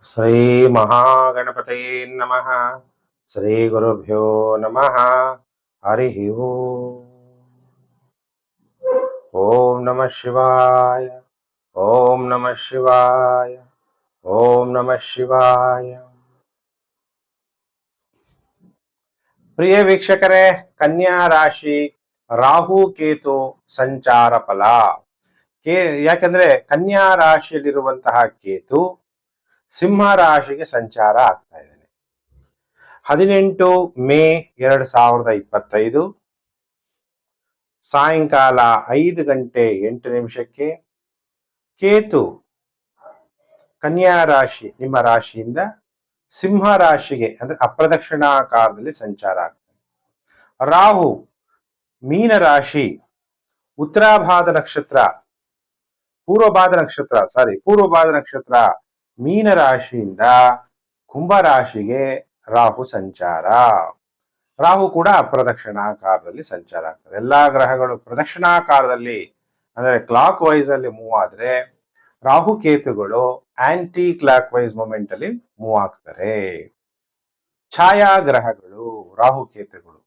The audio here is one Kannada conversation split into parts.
ಶ್ರೀ ಮಹಾಗಣಪತಯೇ ನಮಃ. ಶ್ರೀ ಗುರುಭ್ಯೋ ನಮಃ. ಹರಿ ಓಂ ನಮಃ ಶಿವಾಯ. ಓಂ ನಮಃ ಶಿವಾಯ. ಓಂ ನಮಃ ಶಿವಾಯ. ಪ್ರಿಯ ವೀಕ್ಷಕರೇ, ಕನ್ಯಾ ರಾಶಿ ರಾಹು ಕೇತು ಸಂಚಾರ ಫಲ. ಯಾಕಂದ್ರೆ ಕನ್ಯಾ ರಾಶಿಯಲ್ಲಿರುವಂತಹ ಕೇತು ಸಿಂಹ ರಾಶಿಗೆ ಸಂಚಾರ ಆಗ್ತಾ ಇದ್ದಾನೆ. 18 ಮೇ 2025 ಸಾಯಂಕಾಲ 5 ಗಂಟೆ 8 ನಿಮಿಷಕ್ಕೆ ಕೇತು ಕನ್ಯಾ ರಾಶಿ ನಿಮ್ಮ ರಾಶಿಯಿಂದ ಸಿಂಹ ರಾಶಿಗೆ ಅಂದ್ರೆ ಅಪ್ರದಕ್ಷಿಣಾಕಾರದಲ್ಲಿ ಸಂಚಾರ ಆಗ್ತದೆ. ರಾಹು ಮೀನ ರಾಶಿ ಉತ್ತರಾಭಾದ ನಕ್ಷತ್ರ ಪೂರ್ವಭಾದ ನಕ್ಷತ್ರ ಮೀನ ರಾಶಿಯಿಂದ ಕುಂಭ ರಾಶಿಗೆ ರಾಹು ಸಂಚಾರ. ರಾಹು ಕೂಡ ಅಪ್ರದಕ್ಷಿಣಾಕಾರದಲ್ಲಿ ಸಂಚಾರ ಆಗ್ತದೆ. ಎಲ್ಲಾ ಗ್ರಹಗಳು ಪ್ರದಕ್ಷಿಣಾಕಾರದಲ್ಲಿ ಅಂದ್ರೆ ಕ್ಲಾಕ್ ವೈಸ್ ಅಲ್ಲಿ ಮೂವ್ ಆದ್ರೆ ರಾಹು ಕೇತುಗಳು ಆಂಟಿ ಕ್ಲಾಕ್ ವೈಸ್ ಮೂಮೆಂಟ್ ಅಲ್ಲಿ ಮೂವ್ ಆಗ್ತಾರೆ. ಛಾಯಾ ಗ್ರಹಗಳು ರಾಹು ಕೇತುಗಳು.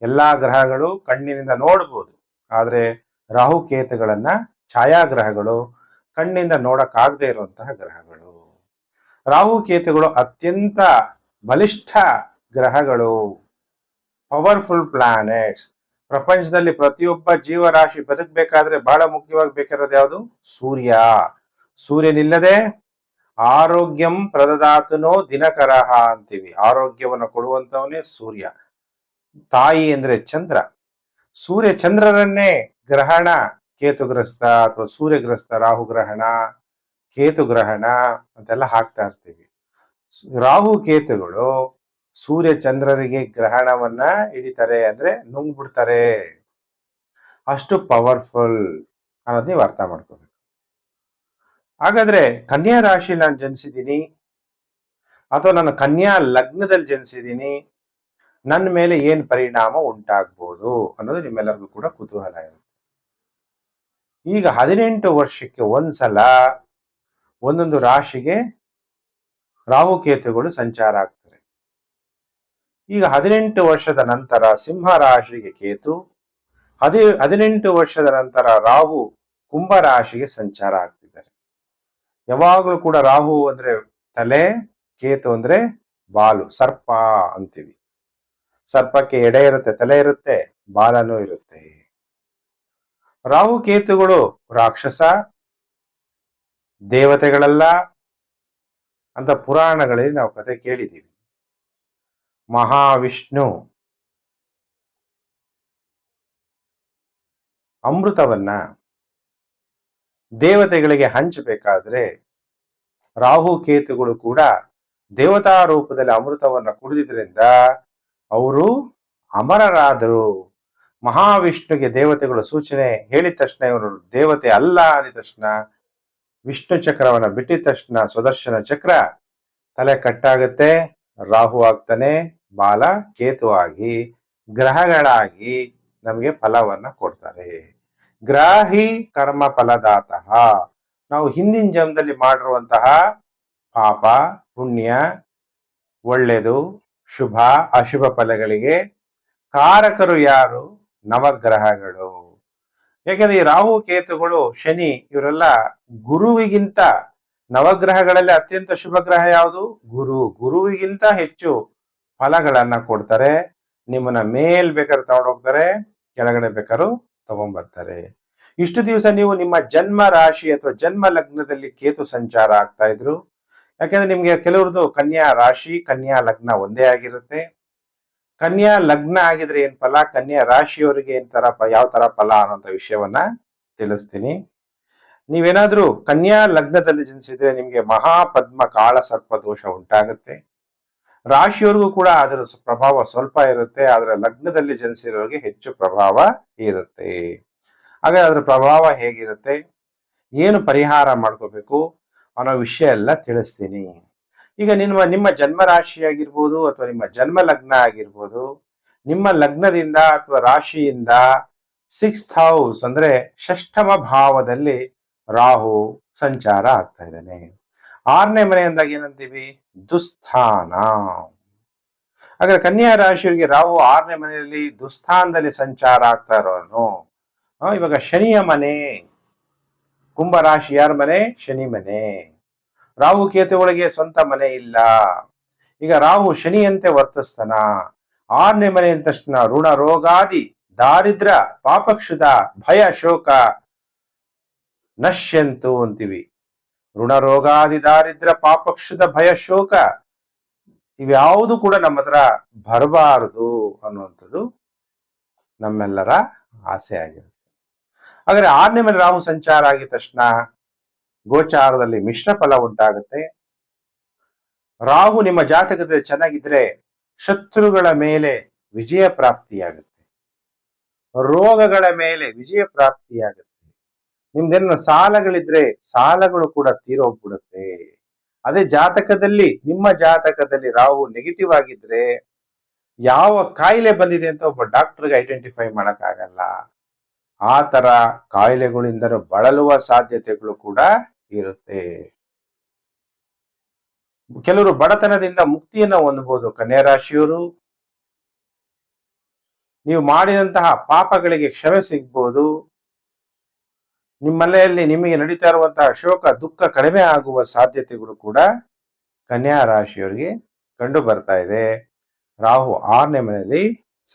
ಎಲ್ಲಾ ಗ್ರಹಗಳು ಕಣ್ಣಿನಿಂದ ನೋಡಬಹುದು, ಆದ್ರೆ ರಾಹು ಕೇತುಗಳನ್ನ ಛಾಯಾಗ್ರಹಗಳು ಕಣ್ಣಿಂದ ನೋಡಕ್ಕಾಗದೇ ಇರುವಂತಹ ಗ್ರಹಗಳು. ರಾಹು ಕೇತುಗಳು ಅತ್ಯಂತ ಬಲಿಷ್ಠ ಗ್ರಹಗಳು, ಪವರ್ಫುಲ್ ಪ್ಲಾನೆಟ್ಸ್. ಪ್ರಪಂಚದಲ್ಲಿ ಪ್ರತಿಯೊಬ್ಬ ಜೀವರಾಶಿ ಬದುಕಬೇಕಾದ್ರೆ ಬಹಳ ಮುಖ್ಯವಾಗಿ ಬೇಕಿರೋದು ಯಾವುದು? ಸೂರ್ಯ. ಸೂರ್ಯನಿಲ್ಲದೆ ಆರೋಗ್ಯಂ ಪ್ರದದಾತನೋ ದಿನಕರಹ ಅಂತೀವಿ. ಆರೋಗ್ಯವನ್ನು ಕೊಡುವಂತವನೇ ಸೂರ್ಯ. ತಾಯಿ ಅಂದ್ರೆ ಚಂದ್ರ. ಸೂರ್ಯ ಚಂದ್ರರನ್ನೇ ಗ್ರಹಣ ಕೇತುಗ್ರಸ್ತ ಅಥವಾ ಸೂರ್ಯಗ್ರಸ್ತ, ರಾಹುಗ್ರಹಣ, ಕೇತುಗ್ರಹಣ ಅಂತೆಲ್ಲ ಹಾಕ್ತಾ ಇರ್ತೀವಿ. ರಾಹು ಕೇತುಗಳು ಸೂರ್ಯ ಚಂದ್ರರಿಗೆ ಗ್ರಹಣವನ್ನ ಹಿಡಿತಾರೆ, ಅಂದ್ರೆ ನುಂಗ್ಬಿಡ್ತಾರೆ. ಅಷ್ಟು ಪವರ್ಫುಲ್ ಅನ್ನೋದು ನೀವು ಅರ್ಥ ಮಾಡ್ಕೋಬೇಕು. ಹಾಗಾದ್ರೆ ಕನ್ಯಾ ರಾಶಿ ನಾನು ಜನಿಸಿದ್ದೀನಿ ಅಥವಾ ನಾನು ಕನ್ಯಾ ಲಗ್ನದಲ್ಲಿ ಜನಿಸಿದ್ದೀನಿ, ನನ್ನ ಮೇಲೆ ಏನ್ ಪರಿಣಾಮ ಉಂಟಾಗ್ಬೋದು ಅನ್ನೋದು ನಿಮ್ಮೆಲ್ಲರಿಗೂ ಕೂಡ ಕುತೂಹಲ ಇರುತ್ತೆ. ಈಗ 18 ವರ್ಷಕ್ಕೆ ಒಂದ್ಸಲ ಒಂದೊಂದು ರಾಶಿಗೆ ರಾಹುಕೇತುಗಳು ಸಂಚಾರ ಆಗ್ತಾರೆ. ಈಗ 18 ವರ್ಷದ ನಂತರ ಸಿಂಹ ರಾಶಿಗೆ ಕೇತು, 18 ವರ್ಷದ ನಂತರ ರಾಹು ಕುಂಭ ರಾಶಿಗೆ ಸಂಚಾರ ಆಗ್ತಿದ್ದಾರೆ. ಯಾವಾಗಲೂ ಕೂಡ ರಾಹು ಅಂದ್ರೆ ತಲೆ, ಕೇತು ಅಂದ್ರೆ ಬಾಲು, ಸರ್ಪ ಅಂತೀವಿ. ಸರ್ಪಕ್ಕೆ ಎಡೆ ಇರುತ್ತೆ, ತಲೆ ಇರುತ್ತೆ, ಬಾಲನೂ ಇರುತ್ತೆ. ರಾಹು ಕೇತುಗಳು ರಾಕ್ಷಸ, ದೇವತೆಗಳಲ್ಲ ಅಂತ ಪುರಾಣಗಳಲ್ಲಿ ನಾವು ಕಥೆ ಕೇಳಿದ್ದೀವಿ. ಮಹಾವಿಷ್ಣು ಅಮೃತವನ್ನ ದೇವತೆಗಳಿಗೆ ಹಂಚಬೇಕಾದ್ರೆ ರಾಹು ಕೇತುಗಳು ಕೂಡ ದೇವತಾ ರೂಪದಲ್ಲಿ ಅಮೃತವನ್ನ ಕುಡಿದಿದ್ರಿಂದ ಅವರು ಅಮರರಾದರು. ಮಹಾವಿಷ್ಣುಗೆ ದೇವತೆಗಳು ಸೂಚನೆ ಹೇಳಿದ ತಕ್ಷಣ ಇವರು ದೇವತೆ ಅಲ್ಲ ಅಂದ ತಕ್ಷಣ ವಿಷ್ಣು ಚಕ್ರವನ್ನ ಬಿಟ್ಟಿದ ತಕ್ಷಣ ಸುದರ್ಶನ ಚಕ್ರ ತಲೆ ಕಟ್ಟಾಗುತ್ತೆ, ರಾಹು ಆಗ್ತಾನೆ, ಬಾಲ ಕೇತು ಆಗಿ ಗ್ರಹಗಳಾಗಿ ನಮಗೆ ಫಲವನ್ನ ಕೊಡ್ತಾರೆ. ಗ್ರಾಹಿ ಕರ್ಮ ಫಲದಾತಃ. ನಾವು ಹಿಂದಿನ ಜನ್ಮದಲ್ಲಿ ಮಾಡಿರುವಂತಹ ಪಾಪ ಪುಣ್ಯ, ಒಳ್ಳೆಯದು ಶುಭ ಅಶುಭ ಫಲಗಳಿಗೆ ಕಾರಕರು ಯಾರು? ನವಗ್ರಹಗಳು. ಯಾಕಂದ್ರೆ ಈ ರಾಹು ಕೇತುಗಳು ಶನಿ ಇವರೆಲ್ಲ ಗುರುವಿಗಿಂತ, ನವಗ್ರಹಗಳಲ್ಲಿ ಅತ್ಯಂತ ಶುಭ ಗ್ರಹ ಯಾವುದು? ಗುರುವಿಗಿಂತ ಹೆಚ್ಚು ಫಲಗಳನ್ನ ಕೊಡ್ತಾರೆ. ನಿಮ್ಮನ್ನ ಮೇಲ್ ಬೇಕಾದ್ರೆ ತಗೊಂಡೋಗ್ತಾರೆ, ಕೆಳಗಡೆ ಬೇಕಾದ್ರೂ ತಗೊಂಡ್ಬರ್ತಾರೆ. ಇಷ್ಟು ದಿವಸ ನೀವು ನಿಮ್ಮ ಜನ್ಮ ರಾಶಿ ಅಥವಾ ಜನ್ಮ ಲಗ್ನದಲ್ಲಿ ಕೇತು ಸಂಚಾರ ಆಗ್ತಾ ಇದ್ರು. ಯಾಕಂದ್ರೆ ನಿಮ್ಗೆ ಕೆಲವ್ರದ್ದು ಕನ್ಯಾ ರಾಶಿ ಕನ್ಯಾ ಲಗ್ನ ಒಂದೇ ಆಗಿರುತ್ತೆ. ಕನ್ಯಾ ಲಗ್ನ ಆಗಿದ್ರೆ ಏನ್ ಫಲ, ಕನ್ಯಾ ರಾಶಿಯವರಿಗೆ ಯಾವ ತರ ಫಲ ಅನ್ನೋಂಥ ವಿಷಯವನ್ನ ತಿಳಿಸ್ತೀನಿ. ನೀವೇನಾದ್ರೂ ಕನ್ಯಾ ಲಗ್ನದಲ್ಲಿ ಜನಿಸಿದ್ರೆ ನಿಮ್ಗೆ ಮಹಾಪದ್ಮ ಕಾಳ ಸರ್ಪ ದೋಷ ಉಂಟಾಗುತ್ತೆ. ರಾಶಿಯವರಿಗೂ ಕೂಡ ಅದರ ಪ್ರಭಾವ ಸ್ವಲ್ಪ ಇರುತ್ತೆ, ಆದ್ರೆ ಲಗ್ನದಲ್ಲಿ ಜನಿಸಿರೋರಿಗೆ ಹೆಚ್ಚು ಪ್ರಭಾವ ಇರುತ್ತೆ. ಹಾಗಾದ್ರೆ ಅದರ ಪ್ರಭಾವ ಹೇಗಿರುತ್ತೆ, ಏನು ಪರಿಹಾರ ಮಾಡ್ಕೋಬೇಕು ಅನ್ನೋ ವಿಷಯ ಎಲ್ಲ ತಿಳಿಸ್ತೀನಿ. ಈಗ ನಿಮ್ಮ ಜನ್ಮ ರಾಶಿ ಆಗಿರ್ಬೋದು ಅಥವಾ ನಿಮ್ಮ ಜನ್ಮ ಲಗ್ನ ಆಗಿರ್ಬೋದು, ನಿಮ್ಮ ಲಗ್ನದಿಂದ ಅಥವಾ ರಾಶಿಯಿಂದ 6th ಹೌಸ್ ಅಂದ್ರೆ ಷಷ್ಠಮ ಭಾವದಲ್ಲಿ ರಾಹು ಸಂಚಾರ ಆಗ್ತಾ ಇದ್ದಾನೆ. 6ನೇ ಮನೆ ಅಂದಾಗ ಏನಂತೀವಿ? ದುಸ್ಥಾನ. ಹಾಗಾದ್ರೆ ಕನ್ಯಾ ರಾಶಿಯವರಿಗೆ ರಾಹು 6ನೇ ಮನೆಯಲ್ಲಿ ದುಸ್ಥಾನದಲ್ಲಿ ಸಂಚಾರ ಆಗ್ತಾ ಇರೋನು ಇವಾಗ ಶನಿಯ ಮನೆ. ಕುಂಭ ರಾಶಿ ಯಾರ ಮನೆ? ಶನಿ ಮನೆ. ರಾಹು ಕೇತುಗಳಿಗೆ ಸ್ವಂತ ಮನೆ ಇಲ್ಲ. ಈಗ ರಾಹು ಶನಿಯಂತೆ ವರ್ತಿಸ್ತಾನ. 6ನೇ ಮನೆ ಅಂದ ತಕ್ಷಣ ಋಣ ರೋಗಾದಿ ದಾರಿದ್ರ ಪಾಪಕ್ಷುದ ಭಯ ಶೋಕ ನಶ್ಯಂತು ಅಂತೀವಿ. ಋಣ ರೋಗಾದಿ ದಾರಿದ್ರ ಪಾಪಕ್ಷುದ ಭಯ ಶೋಕ ಇವ್ಯಾವುದು ಕೂಡ ನಮ್ಮ ಹತ್ರ ಬರಬಾರದು ಅನ್ನುವಂಥದ್ದು ನಮ್ಮೆಲ್ಲರ ಆಸೆ ಆಗಿರುತ್ತೆ. ಹಾಗಾದ್ರೆ 6ನೇ ಮನೆ ರಾಹು ಸಂಚಾರ ಆಗಿದ ತಕ್ಷಣ ಗೋಚಾರದಲ್ಲಿ ಮಿಶ್ರ ಫಲ ಉಂಟಾಗುತ್ತೆ. ರಾಹು ನಿಮ್ಮ ಜಾತಕದಲ್ಲಿ ಚೆನ್ನಾಗಿದ್ರೆ ಶತ್ರುಗಳ ಮೇಲೆ ವಿಜಯ ಪ್ರಾಪ್ತಿಯಾಗುತ್ತೆ, ರೋಗಗಳ ಮೇಲೆ ವಿಜಯ ಪ್ರಾಪ್ತಿಯಾಗುತ್ತೆ. ನಿಮ್ದೇನ ಸಾಲಗಳಿದ್ರೆ ಸಾಲಗಳು ಕೂಡ ತೀರೋಗ್ಬಿಡುತ್ತೆ. ಅದೇ ಜಾತಕದಲ್ಲಿ ನಿಮ್ಮ ಜಾತಕದಲ್ಲಿ ರಾಹು ನೆಗೆಟಿವ್ ಆಗಿದ್ರೆ ಯಾವ ಕಾಯಿಲೆ ಬಂದಿದೆ ಅಂತ ಒಬ್ಬ ಡಾಕ್ಟರ್ಗೆ ಐಡೆಂಟಿಫೈ ಮಾಡಕ್ಕಾಗಲ್ಲ. ಆ ತರ ಕಾಯಿಲೆಗಳಿಂದ ಬಳಲುವ ಸಾಧ್ಯತೆಗಳು ಕೂಡ ಇರುತ್ತೆ. ಕೆಲವರು ಬಡತನದಿಂದ ಮುಕ್ತಿಯನ್ನ ಹೊಂದಬಹುದು. ಕನ್ಯಾ ರಾಶಿಯವರು ನೀವು ಮಾಡಿದಂತಹ ಪಾಪಗಳಿಗೆ ಕ್ಷಮೆ ಸಿಗ್ಬೋದು. ನಿಮ್ಮ ಮನೆಯಲ್ಲಿ ನಿಮಗೆ ನಡೀತಾ ಇರುವಂತಹ ಶೋಕ ದುಃಖ ಕಡಿಮೆ ಆಗುವ ಸಾಧ್ಯತೆಗಳು ಕೂಡ ಕನ್ಯಾ ರಾಶಿಯವರಿಗೆ ಕಂಡು ಬರ್ತಾ ಇದೆ. ರಾಹು 6ನೇ ಮನೆಯಲ್ಲಿ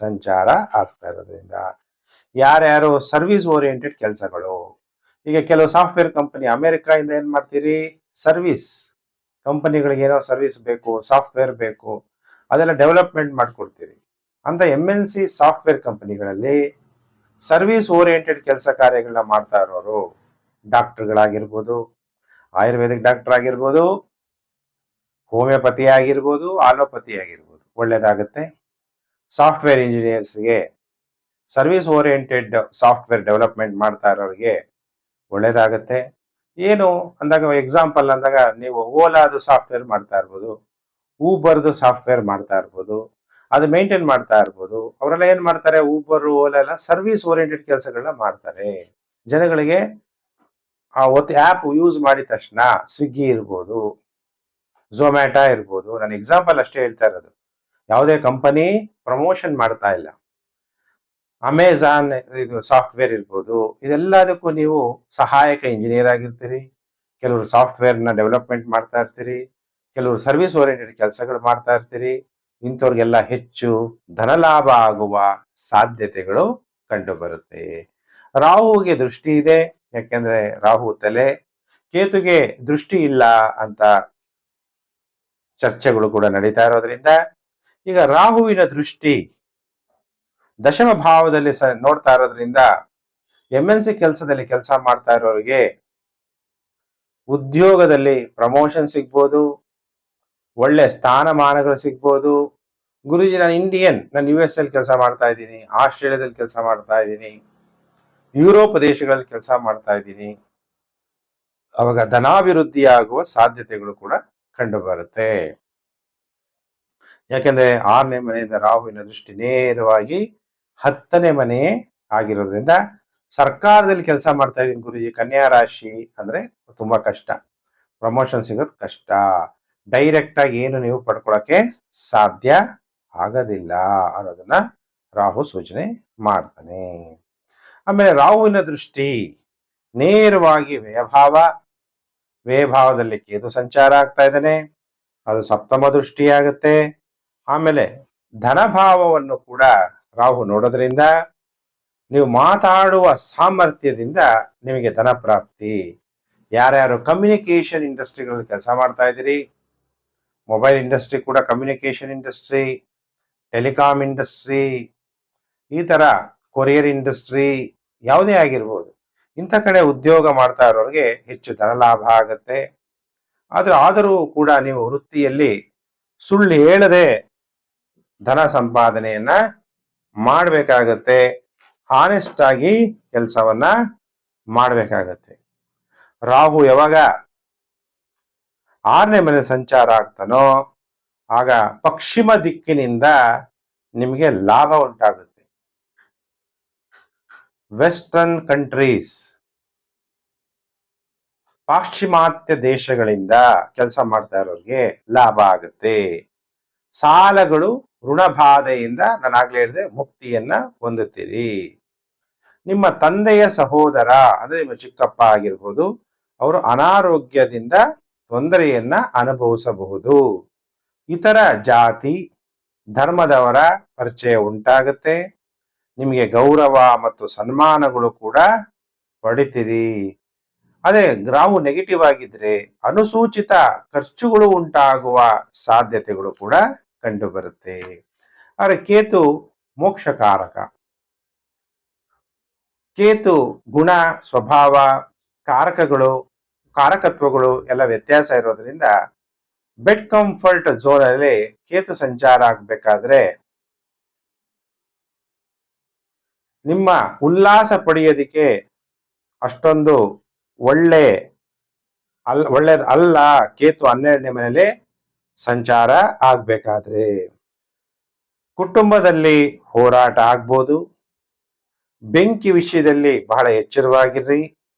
ಸಂಚಾರ ಆಗ್ತಾ ಇರೋದ್ರಿಂದ ಯಾರ್ಯಾರು ಸರ್ವಿಸ್ ಓರಿಯೆಂಟೆಡ್ ಕೆಲಸಗಳು, ಈಗ ಕೆಲವು ಸಾಫ್ಟ್ವೇರ್ ಕಂಪನಿ ಅಮೆರಿಕಾಯಿಂದ ಏನ್ ಮಾಡ್ತೀರಿ, ಸರ್ವಿಸ್ ಕಂಪನಿಗಳಿಗೆ ಏನೋ ಸರ್ವಿಸ್ ಬೇಕು, ಸಾಫ್ಟ್ವೇರ್ ಬೇಕು, ಅದೆಲ್ಲ ಡೆವಲಪ್ಮೆಂಟ್ ಮಾಡ್ಕೊಡ್ತೀರಿ ಅಂತ MNC ಸಾಫ್ಟ್ವೇರ್ ಕಂಪನಿಗಳಲ್ಲಿ ಸರ್ವಿಸ್ ಓರಿಯೆಂಟೆಡ್ ಕೆಲಸ ಕಾರ್ಯಗಳನ್ನ ಮಾಡ್ತಾ ಇರೋರು ಡಾಕ್ಟರ್ಗಳಾಗಿರ್ಬೋದು, ಆಯುರ್ವೇದಿಕ್ ಡಾಕ್ಟರ್ ಆಗಿರ್ಬೋದು, ಹೋಮಿಯೋಪತಿ ಆಗಿರ್ಬೋದು, ಆಲೋಪತಿ ಆಗಿರ್ಬೋದು, ಒಳ್ಳೇದಾಗುತ್ತೆ. ಸಾಫ್ಟ್ವೇರ್ ಇಂಜಿನಿಯರ್ಸ್ಗೆ ಸರ್ವಿಸ್ ಓರಿಯೆಂಟೆಡ್ ಸಾಫ್ಟ್ವೇರ್ ಡೆವಲಪ್ಮೆಂಟ್ ಮಾಡ್ತಾ ಇರೋರಿಗೆ ಒಳ್ಳೇದಾಗುತ್ತೆ. ಏನು ಅಂದಾಗ ಎಕ್ಸಾಂಪಲ್ ಅಂದಾಗ ನೀವು ಓಲಾದು ಸಾಫ್ಟ್ವೇರ್ ಮಾಡ್ತಾ ಇರ್ಬೋದು, ಊಬರ್ದು ಸಾಫ್ಟ್ವೇರ್ ಮಾಡ್ತಾ ಇರ್ಬೋದು, ಅದು ಮೇಂಟೈನ್ ಮಾಡ್ತಾ ಇರ್ಬೋದು. ಅವರೆಲ್ಲ ಏನ್ ಮಾಡ್ತಾರೆ, ಊಬರ್ ಓಲಾ ಎಲ್ಲ ಸರ್ವಿಸ್ ಓರಿಯೆಂಟೆಡ್ ಕೆಲಸಗಳನ್ನ ಮಾಡ್ತಾರೆ. ಜನಗಳಿಗೆ ಆ ಆ್ಯಪ್ ಯೂಸ್ ಮಾಡಿದ ತಕ್ಷಣ ಸ್ವಿಗ್ಗಿ ಇರ್ಬೋದು, ಝೊಮ್ಯಾಟೊ ಇರ್ಬೋದು, ನಾನು ಎಕ್ಸಾಂಪಲ್ ಅಷ್ಟೇ ಹೇಳ್ತಾ ಇರೋದು, ಯಾವುದೇ ಕಂಪನಿ ಪ್ರಮೋಷನ್ ಮಾಡ್ತಾ ಇಲ್ಲ. ಅಮೆಜಾನ್ ಇದು ಸಾಫ್ಟ್ವೇರ್ ಇರ್ಬೋದು, ಇದೆಲ್ಲದಕ್ಕೂ ನೀವು ಸಹಾಯಕ ಇಂಜಿನಿಯರ್ ಆಗಿರ್ತೀರಿ, ಕೆಲವರು ಸಾಫ್ಟ್ವೇರ್ನ ಡೆವಲಪ್ಮೆಂಟ್ ಮಾಡ್ತಾ ಇರ್ತೀರಿ, ಕೆಲವರು ಸರ್ವಿಸ್ ಓರಿಯೆಂಟೆಡ್ ಕೆಲಸಗಳು ಮಾಡ್ತಾ ಇರ್ತೀರಿ. ಇಂಥವ್ರಿಗೆಲ್ಲ ಹೆಚ್ಚು ಧನಲಾಭ ಆಗುವ ಸಾಧ್ಯತೆಗಳು ಕಂಡು ಬರುತ್ತೆ. ರಾಹುಗೆ ದೃಷ್ಟಿ ಇದೆ, ಯಾಕೆಂದ್ರೆ ರಾಹು ತಲೆ, ಕೇತುಗೆ ದೃಷ್ಟಿ ಇಲ್ಲ ಅಂತ ಚರ್ಚೆಗಳು ಕೂಡ ನಡೀತಾ ಇರೋದ್ರಿಂದ ಈಗ ರಾಹುವಿನ ದೃಷ್ಟಿ ದಶಮ ಭಾವದಲ್ಲಿ ನೋಡ್ತಾ ಇರೋದ್ರಿಂದ MNC ಕೆಲಸದಲ್ಲಿ ಕೆಲಸ ಮಾಡ್ತಾ ಇರೋರಿಗೆ ಉದ್ಯೋಗದಲ್ಲಿ ಪ್ರಮೋಷನ್ ಸಿಗ್ಬೋದು, ಒಳ್ಳೆ ಸ್ಥಾನಮಾನಗಳು ಸಿಗ್ಬೋದು. ಗುರುಜಿ ನಾನು ಇಂಡಿಯನ್, ನಾನು US ಅಲ್ಲಿ ಕೆಲಸ ಮಾಡ್ತಾ ಇದ್ದೀನಿ, ಆಸ್ಟ್ರೇಲಿಯಾದಲ್ಲಿ ಕೆಲಸ ಮಾಡ್ತಾ ಇದ್ದೀನಿ, ಯುರೋಪ್ ದೇಶಗಳಲ್ಲಿ ಕೆಲಸ ಮಾಡ್ತಾ ಇದ್ದೀನಿ, ಅವಾಗ ಧನಾಭಿವೃದ್ಧಿ ಆಗುವ ಸಾಧ್ಯತೆಗಳು ಕೂಡ ಕಂಡು ಬರುತ್ತೆ. ಯಾಕೆಂದ್ರೆ 6ನೇ ಮನೆಯಿಂದ ರಾಹುವಿನ ದೃಷ್ಟಿ ನೇರವಾಗಿ 10ನೇ ಮನೆ ಆಗಿರೋದ್ರಿಂದ ಸರ್ಕಾರದಲ್ಲಿ ಕೆಲಸ ಮಾಡ್ತಾ ಇದ್ದೀನಿ ಗುರುಜಿ, ಕನ್ಯಾ ರಾಶಿ ಅಂದ್ರೆ ತುಂಬಾ ಕಷ್ಟ, ಪ್ರಮೋಷನ್ ಸಿಗೋದು ಕಷ್ಟ, ಡೈರೆಕ್ಟ್ ಆಗಿ ಏನು ನೀವು ಪಡ್ಕೊಳಕ್ಕೆ ಸಾಧ್ಯ ಆಗೋದಿಲ್ಲ ಅನ್ನೋದನ್ನ ರಾಹು ಸೂಚನೆ ಮಾಡ್ತಾನೆ. ಆಮೇಲೆ ರಾಹುವಿನ ದೃಷ್ಟಿ ನೇರವಾಗಿ ವ್ಯಯಭಾವದಲ್ಲಿ ಕೇತು ಸಂಚಾರ ಆಗ್ತಾ ಇದ್ದಾನೆ, ಅದು ಸಪ್ತಮ ದೃಷ್ಟಿ ಆಗುತ್ತೆ. ಆಮೇಲೆ ಧನಭಾವವನ್ನು ಕೂಡ ರಾಹು ನೋಡೋದ್ರಿಂದ ನೀವು ಮಾತಾಡುವ ಸಾಮರ್ಥ್ಯದಿಂದ ನಿಮಗೆ ಧನ ಪ್ರಾಪ್ತಿ. ಯಾರ್ಯಾರು ಕಮ್ಯುನಿಕೇಶನ್ ಇಂಡಸ್ಟ್ರಿಗಳಲ್ಲಿ ಕೆಲಸ ಮಾಡ್ತಾ ಇದ್ದೀರಿ, ಮೊಬೈಲ್ ಇಂಡಸ್ಟ್ರಿ ಕೂಡ ಕಮ್ಯುನಿಕೇಶನ್ ಇಂಡಸ್ಟ್ರಿ, ಟೆಲಿಕಾಂ ಇಂಡಸ್ಟ್ರಿ, ಈ ತರ ಕೊರಿಯರ್ ಇಂಡಸ್ಟ್ರಿ ಯಾವುದೇ ಆಗಿರ್ಬೋದು, ಇಂಥ ಕಡೆ ಉದ್ಯೋಗ ಮಾಡ್ತಾ ಇರೋರಿಗೆ ಹೆಚ್ಚು ಧನ ಲಾಭ ಆಗತ್ತೆ. ಆದರೂ ಕೂಡ ನೀವು ವೃತ್ತಿಯಲ್ಲಿ ಸುಳ್ಳು ಹೇಳದೆ ಧನ ಸಂಪಾದನೆಯನ್ನ ಮಾಡಬೇಕಾಗತ್ತೆ, ಆನೆಸ್ಟ್ ಆಗಿ ಕೆಲಸವನ್ನ ಮಾಡಬೇಕಾಗತ್ತೆ. ರಾಹು ಯಾವಾಗ 6ನೇ ಮನೆ ಸಂಚಾರ ಆಗ್ತಾನೋ ಆಗ ಪಶ್ಚಿಮ ದಿಕ್ಕಿನಿಂದ ನಿಮಗೆ ಲಾಭ ಉಂಟಾಗುತ್ತೆ. ವೆಸ್ಟರ್ನ್ ಕಂಟ್ರೀಸ್, ಪಾಶ್ಚಿಮಾತ್ಯ ದೇಶಗಳಿಂದ ಕೆಲಸ ಮಾಡ್ತಾ ಇರೋರಿಗೆ ಲಾಭ ಆಗುತ್ತೆ. ಸಾಲಗಳು ಋಣಬಾಧೆಯಿಂದ ನಾನಾಗ್ಲೇ ಹೇಳಿದೆ ಮುಕ್ತಿಯನ್ನ ಹೊಂದುತ್ತೀರಿ. ನಿಮ್ಮ ತಂದೆಯ ಸಹೋದರ ಅಂದ್ರೆ ನಿಮ್ಮ ಚಿಕ್ಕಪ್ಪ ಆಗಿರ್ಬೋದು, ಅವರು ಅನಾರೋಗ್ಯದಿಂದ ತೊಂದರೆಯನ್ನ ಅನುಭವಿಸಬಹುದು. ಇತರ ಜಾತಿ ಧರ್ಮದವರ ಪರಿಚಯ ಉಂಟಾಗುತ್ತೆ. ನಿಮಗೆ ಗೌರವ ಮತ್ತು ಸನ್ಮಾನಗಳು ಕೂಡ ಪಡಿತೀರಿ. ಅದೇ ರಾಹು ನೆಗೆಟಿವ್ ಆಗಿದ್ರೆ ಅನುಸೂಚಿತ ಖರ್ಚುಗಳು ಉಂಟಾಗುವ ಸಾಧ್ಯತೆಗಳು ಕೂಡ ಕಂಡು ಬರುತ್ತೆ. ಆದರೆ ಕೇತು ಮೋಕ್ಷಕಾರಕ. ಕೇತು ಗುಣ ಸ್ವಭಾವ ಕಾರಕತ್ವಗಳು ಎಲ್ಲ ವ್ಯತ್ಯಾಸ ಇರೋದ್ರಿಂದ ಬೆಡ್ ಕಂಫರ್ಟ್ ಝೋನ್ ಅಲ್ಲಿ ಕೇತು ಸಂಚಾರ ಆಗ್ಬೇಕಾದ್ರೆ ನಿಮ್ಮ ಉಲ್ಲಾಸ ಪಡೆಯೋದಿಕ್ಕೆ ಅಷ್ಟೊಂದು ಒಳ್ಳೇದ್ ಅಲ್ಲ. ಕೇತು 12ನೇ ಮನೆಯಲ್ಲಿ ಸಂಚಾರ ಆಗ್ಬೇಕಾದ್ರೆ ಕುಟುಂಬದಲ್ಲಿ ಹೋರಾಟ ಆಗ್ಬೋದು. ಬೆಂಕಿ ವಿಷಯದಲ್ಲಿ ಬಹಳ ಎಚ್ಚರವಾಗಿರ್ರಿ.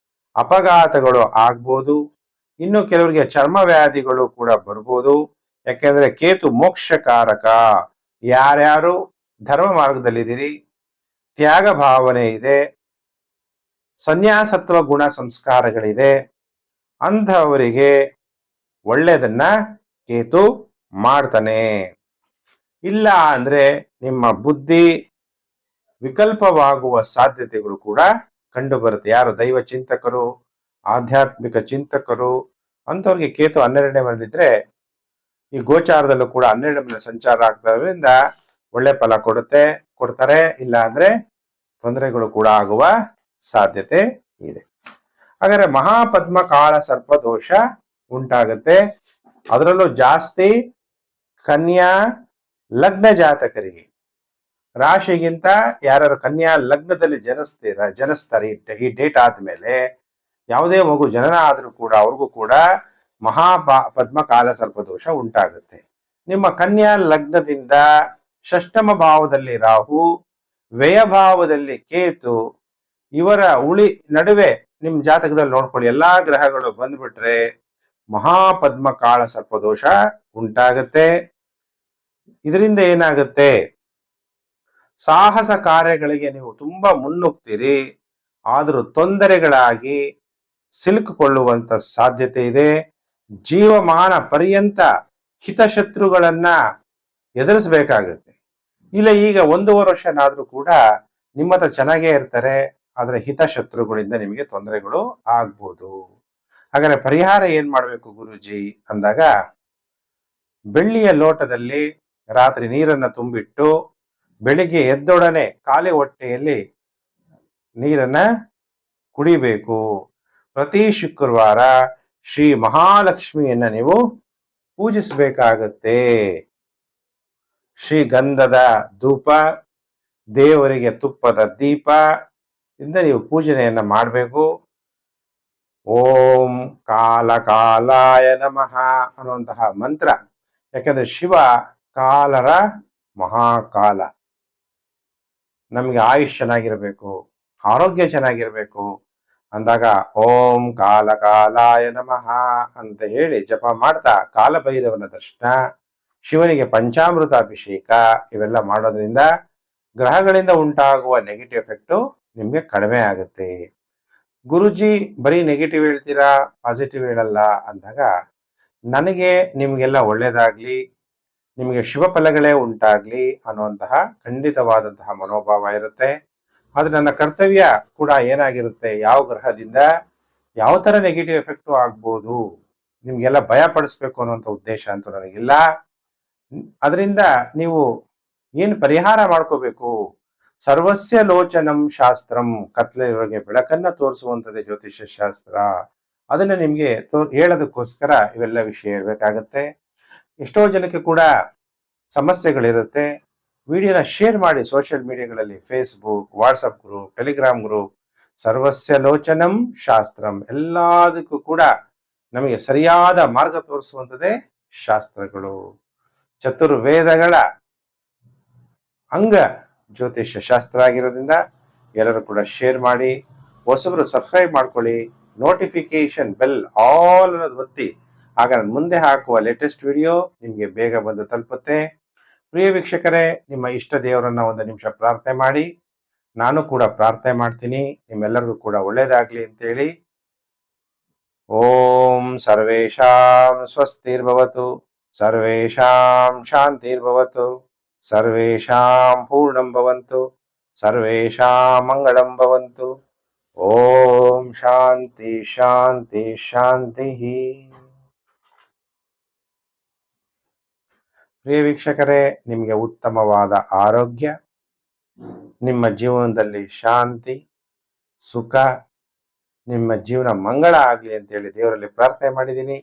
ಅಪಘಾತಗಳು ಆಗ್ಬೋದು. ಇನ್ನು ಕೆಲವರಿಗೆ ಚರ್ಮ ವ್ಯಾಧಿಗಳು ಕೂಡ ಬರ್ಬೋದು. ಯಾಕೆಂದ್ರೆ ಕೇತು ಮೋಕ್ಷಕಾರಕ. ಯಾರ್ಯಾರು ಧರ್ಮ ಮಾರ್ಗದಲ್ಲಿದ್ದೀರಿ, ತ್ಯಾಗ ಭಾವನೆ ಇದೆ, ಸನ್ಯಾಸತ್ವ ಗುಣ ಸಂಸ್ಕಾರಗಳಿದೆ, ಅಂಥವರಿಗೆ ಒಳ್ಳೆಯದನ್ನ ಕೇತು ಮಾಡ್ತಾನೆ. ಇಲ್ಲ ಅಂದ್ರೆ ನಿಮ್ಮ ಬುದ್ಧಿ ವಿಕಲ್ಪವಾಗುವ ಸಾಧ್ಯತೆಗಳು ಕೂಡ ಕಂಡು ಬರುತ್ತೆ. ಯಾರು ದೈವ ಚಿಂತಕರು, ಆಧ್ಯಾತ್ಮಿಕ ಚಿಂತಕರು ಅಂಥವ್ರಿಗೆ ಕೇತು 12ನೇ ಮನೆಯಲ್ಲಿದ್ರೆ ಈ ಗೋಚಾರದಲ್ಲೂ ಕೂಡ 12ನೇ ಮನೆ ಸಂಚಾರ ಆಗ್ತದ್ರಿಂದ ಒಳ್ಳೆ ಫಲ ಕೊಡ್ತಾರೆ. ಇಲ್ಲ ಅಂದ್ರೆ ತೊಂದರೆಗಳು ಕೂಡ ಆಗುವ ಸಾಧ್ಯತೆ ಇದೆ. ಹಾಗಾದ್ರೆ ಮಹಾಪದ್ಮ ಕಾಳ ಸರ್ಪದೋಷ ಉಂಟಾಗುತ್ತೆ. ಅದರಲ್ಲೂ ಜಾಸ್ತಿ ಕನ್ಯಾ ಲಗ್ನ ಜಾತಕರಿಗೆ. ರಾಶಿಗಿಂತ ಯಾರು ಕನ್ಯಾ ಲಗ್ನದಲ್ಲಿ ಜನಿಸ್ತಾರೆ ಈ ಡೇಟ್ ಆದ್ಮೇಲೆ ಯಾವುದೇ ಮಗು ಜನನ ಆದ್ರೂ ಕೂಡ ಅವ್ರಿಗೂ ಕೂಡ ಪದ್ಮ ಕಾಲ ಸರ್ಪದೋಷ ಉಂಟಾಗುತ್ತೆ. ನಿಮ್ಮ ಕನ್ಯಾ ಲಗ್ನದಿಂದ ಷಷ್ಠಮ ಭಾವದಲ್ಲಿ ರಾಹು, ವ್ಯಯಭಾವದಲ್ಲಿ ಕೇತು, ಇವರ ನಡುವೆ ನಿಮ್ ಜಾತಕದಲ್ಲಿ ನೋಡ್ಕೊಳ್ಳಿ, ಎಲ್ಲಾ ಗ್ರಹಗಳು ಬಂದ್ಬಿಟ್ರೆ ಮಹಾಪದ್ಮ ಕಾಳ ಸರ್ಪದೋಷ ಉಂಟಾಗುತ್ತೆ. ಇದರಿಂದ ಏನಾಗುತ್ತೆ, ಸಾಹಸ ಕಾರ್ಯಗಳಿಗೆ ನೀವು ತುಂಬಾ ಮುನ್ನುಗ್ತೀರಿ, ಆದರೂ ತೊಂದರೆಗಳಾಗಿ ಸಿಲುಕಿಕೊಳ್ಳುವಂತ ಸಾಧ್ಯತೆ ಇದೆ. ಜೀವಮಾನ ಪರ್ಯಂತ ಹಿತಶತ್ರುಗಳನ್ನ ಎದುರಿಸಬೇಕಾಗುತ್ತೆ. ಇಲ್ಲ ಈಗ 1.5 ವರ್ಷನಾದ್ರೂ ಕೂಡ ನಿಮ್ಮ ಹತ್ರ ಚೆನ್ನಾಗೇ ಇರ್ತಾರೆ, ಆದ್ರೆ ಹಿತಶತ್ರುಗಳಿಂದ ನಿಮಗೆ ತೊಂದರೆಗಳು ಆಗ್ಬೋದು. ಹಾಗಾದ್ರೆ ಪರಿಹಾರ ಏನ್ ಮಾಡ್ಬೇಕು ಗುರುಜಿ ಅಂದಾಗ, ಬೆಳ್ಳಿಯ ಲೋಟದಲ್ಲಿ ರಾತ್ರಿ ನೀರನ್ನ ತುಂಬಿಟ್ಟು ಬೆಳಿಗ್ಗೆ ಎದ್ದೊಡನೆ ಖಾಲಿ ಹೊಟ್ಟೆಯಲ್ಲಿ ನೀರನ್ನ ಕುಡಿಬೇಕು. ಪ್ರತಿ ಶುಕ್ರವಾರ ಶ್ರೀ ಮಹಾಲಕ್ಷ್ಮಿಯನ್ನ ನೀವು ಪೂಜಿಸಬೇಕಾಗತ್ತೆ. ಶ್ರೀಗಂಧದ ಧೂಪ, ದೇವರಿಗೆ ತುಪ್ಪದ ದೀಪ ಇಂದ ನೀವು ಪೂಜನೆಯನ್ನ ಮಾಡಬೇಕು. ಓಂ ಕಾಲ ಕಾಲಾಯ ನಮಃ ಅನ್ನುವಂತಹ ಮಂತ್ರ. ಯಾಕಂದ್ರೆ ಶಿವ ಕಾಲರ ಮಹಾಕಾಲ. ನಮ್ಗೆ ಆಯುಷ್ ಚೆನ್ನಾಗಿರ್ಬೇಕು, ಆರೋಗ್ಯ ಚೆನ್ನಾಗಿರ್ಬೇಕು ಅಂದಾಗ ಓಂ ಕಾಲ ಕಾಲಾಯ ನಮಃ ಅಂತ ಹೇಳಿ ಜಪ ಮಾಡ್ತಾ ಕಾಲಭೈರವನ ದರ್ಶನ, ಶಿವನಿಗೆ ಪಂಚಾಮೃತ ಅಭಿಷೇಕ ಇವೆಲ್ಲ ಮಾಡೋದ್ರಿಂದ ಗ್ರಹಗಳಿಂದ ಉಂಟಾಗುವ ನೆಗೆಟಿವ್ ಎಫೆಕ್ಟ್ ನಿಮ್ಗೆ ಕಡಿಮೆ ಆಗುತ್ತೆ. ಗುರುಜಿ ಬರೀ ನೆಗೆಟಿವ್ ಹೇಳ್ತೀರಾ, ಪಾಸಿಟಿವ್ ಹೇಳಲ್ಲ ಅಂದಾಗ, ನನಗೆ ನಿಮ್ಗೆಲ್ಲ ಒಳ್ಳೇದಾಗ್ಲಿ, ನಿಮಗೆ ಶುಭ ಫಲಗಳೇ ಉಂಟಾಗ್ಲಿ ಅನ್ನುವಂತಹ ಖಂಡಿತವಾದಂತಹ ಮನೋಭಾವ ಇರುತ್ತೆ. ಆದ್ರೆ ನನ್ನ ಕರ್ತವ್ಯ ಕೂಡ ಏನಾಗಿರುತ್ತೆ, ಯಾವ ಗ್ರಹದಿಂದ ಯಾವ ತರ ನೆಗೆಟಿವ್ ಎಫೆಕ್ಟ್ ಆಗ್ಬೋದು ನಿಮ್ಗೆಲ್ಲ ಭಯ ಪಡಿಸ್ಬೇಕು ಅನ್ನುವಂಥ ಉದ್ದೇಶ ಅಂತೂ ನನಗಿಲ್ಲ. ಅದರಿಂದ ನೀವು ಏನು ಪರಿಹಾರ ಮಾಡ್ಕೋಬೇಕು, ಸರ್ವಸ್ಯ ಲೋಚನಂ ಶಾಸ್ತ್ರಂ, ಕತ್ಲಿರೋರಿಗೆ ಬೆಳಕನ್ನ ತೋರಿಸುವಂಥದ್ದೇ ಜ್ಯೋತಿಷ್ಯ ಶಾಸ್ತ್ರ. ಅದನ್ನ ನಿಮ್ಗೆ ಹೇಳೋದಕ್ಕೋಸ್ಕರ ಇವೆಲ್ಲ ವಿಷಯ ಹೇಳ್ಬೇಕಾಗತ್ತೆ. ಎಷ್ಟೋ ಜನಕ್ಕೆ ಕೂಡ ಸಮಸ್ಯೆಗಳಿರುತ್ತೆ. ವಿಡಿಯೋನ ಶೇರ್ ಮಾಡಿ ಸೋಷಿಯಲ್ ಮೀಡಿಯಾಗಳಲ್ಲಿ, Facebook, WhatsApp group, Telegram group. ಸರ್ವಸ್ಯ ಲೋಚನಂ ಶಾಸ್ತ್ರಂ, ಎಲ್ಲದಕ್ಕೂ ಕೂಡ ನಮಗೆ ಸರಿಯಾದ ಮಾರ್ಗ ತೋರಿಸುವಂಥದ್ದೇ ಶಾಸ್ತ್ರಗಳು. ಚತುರ್ವೇದಗಳ ಅಂಗ ಜ್ಯೋತಿಷ್ಯ ಶಾಸ್ತ್ರ ಆಗಿರೋದ್ರಿಂದ ಎಲ್ಲರೂ ಕೂಡ ಶೇರ್ ಮಾಡಿ, ಹೊಸಬರು ಸಬ್ಸ್ಕ್ರೈಬ್ ಮಾಡ್ಕೊಳ್ಳಿ. ನೋಟಿಫಿಕೇಶನ್ ಬೆಲ್ ಆಲ್ ಅನ್ನೋದು ಒತ್ತಿ. ಆಗ ನಾನು ಮುಂದೆ ಹಾಕುವ ಲೇಟೆಸ್ಟ್ ವಿಡಿಯೋ ನಿಮಗೆ ಬೇಗ ಬಂದು ತಲುಪುತ್ತೆ. ಪ್ರಿಯ ವೀಕ್ಷಕರೇ, ನಿಮ್ಮ ಇಷ್ಟ ದೇವರನ್ನ ಒಂದು ನಿಮಿಷ ಪ್ರಾರ್ಥನೆ ಮಾಡಿ. ನಾನು ಕೂಡ ಪ್ರಾರ್ಥನೆ ಮಾಡ್ತೀನಿ, ನಿಮ್ಮೆಲ್ಲರಿಗೂ ಕೂಡ ಒಳ್ಳೇದಾಗ್ಲಿ ಅಂತೇಳಿ. ಓಂ ಸರ್ವೇಷಾಂ ಸ್ವಸ್ತಿರ್ಭವತು, ಸರ್ವೇಷಾಂ ಶಾಂತಿರ್ಭವತು, ಸರ್ವೇಷಾಂ ಪೂರ್ಣಂ ಭವಂತು, ಸರ್ವೇಷಾಂ ಮಂಗಳಂ ಭವಂತು. ಓಂ ಶಾಂತಿ ಶಾಂತಿ ಶಾಂತಿ. ಪ್ರಿಯ ವೀಕ್ಷಕರೇ, ನಿಮಗೆ ಉತ್ತಮವಾದ ಆರೋಗ್ಯ, ನಿಮ್ಮ ಜೀವನದಲ್ಲಿ ಶಾಂತಿ, ಸುಖ, ನಿಮ್ಮ ಜೀವನ ಮಂಗಳ ಆಗಲಿ ಅಂತೇಳಿ ದೇವರಲ್ಲಿ ಪ್ರಾರ್ಥನೆ ಮಾಡಿದ್ದೀನಿ.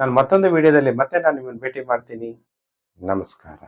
ನಾನು ಮತ್ತೊಂದು ವಿಡಿಯೋದಲ್ಲಿ ಮತ್ತೆ ನಾನು ನಿಮ್ಮನ್ನು ಭೇಟಿ ಮಾಡ್ತೀನಿ. ನಮಸ್ಕಾರ.